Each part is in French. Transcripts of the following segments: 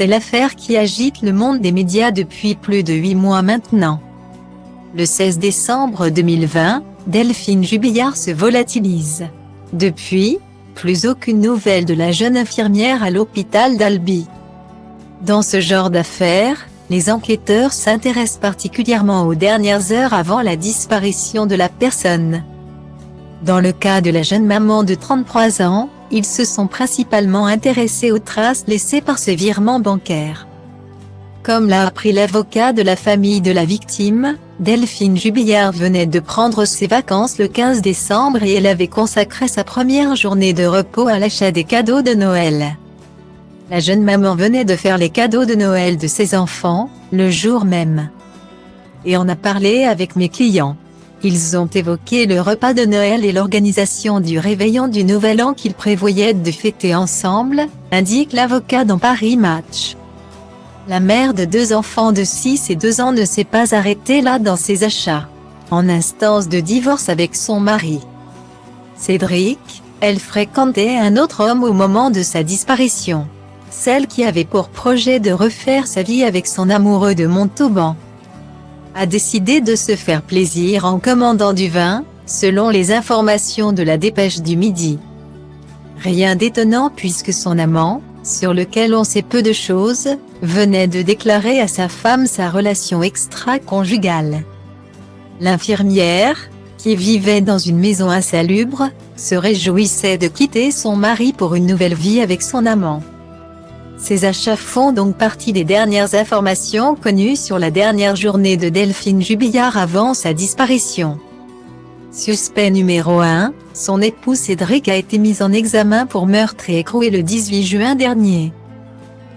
C'est l'affaire qui agite le monde des médias depuis plus de 8 mois maintenant. Le 16 décembre 2020, Delphine Jubillard se volatilise. Depuis, plus aucune nouvelle de la jeune infirmière à l'hôpital d'Albi. Dans ce genre d'affaires, les enquêteurs s'intéressent particulièrement aux dernières heures avant la disparition de la personne. Dans le cas de la jeune maman de 33 ans, ils se sont principalement intéressés aux traces laissées par ce virement bancaire. Comme l'a appris l'avocat de la famille de la victime, Delphine Jubillard venait de prendre ses vacances le 15 décembre et elle avait consacré sa première journée de repos à l'achat des cadeaux de Noël. La jeune maman venait de faire les cadeaux de Noël de ses enfants, le jour même. Et on a parlé avec mes clients. Ils ont évoqué le repas de Noël et l'organisation du réveillon du Nouvel An qu'ils prévoyaient de fêter ensemble, indique l'avocat dans Paris Match. La mère de 2 enfants de 6 et 2 ans ne s'est pas arrêtée là dans ses achats. En instance de divorce avec son mari, Cédric, elle fréquentait un autre homme au moment de sa disparition. Celle qui avait pour projet de refaire sa vie avec son amoureux de Montauban a décidé de se faire plaisir en commandant du vin, selon les informations de la Dépêche du Midi. Rien d'étonnant puisque son amant, sur lequel on sait peu de choses, venait de déclarer à sa femme sa relation extra-conjugale. L'infirmière, qui vivait dans une maison insalubre, se réjouissait de quitter son mari pour une nouvelle vie avec son amant. Ces achats font donc partie des dernières informations connues sur la dernière journée de Delphine Jubillard avant sa disparition. Suspect numéro 1, son époux Cédric a été mis en examen pour meurtre et écroué le 18 juin dernier.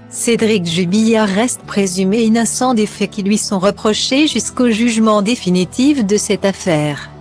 Cédric Jubillard reste présumé innocent des faits qui lui sont reprochés jusqu'au jugement définitif de cette affaire.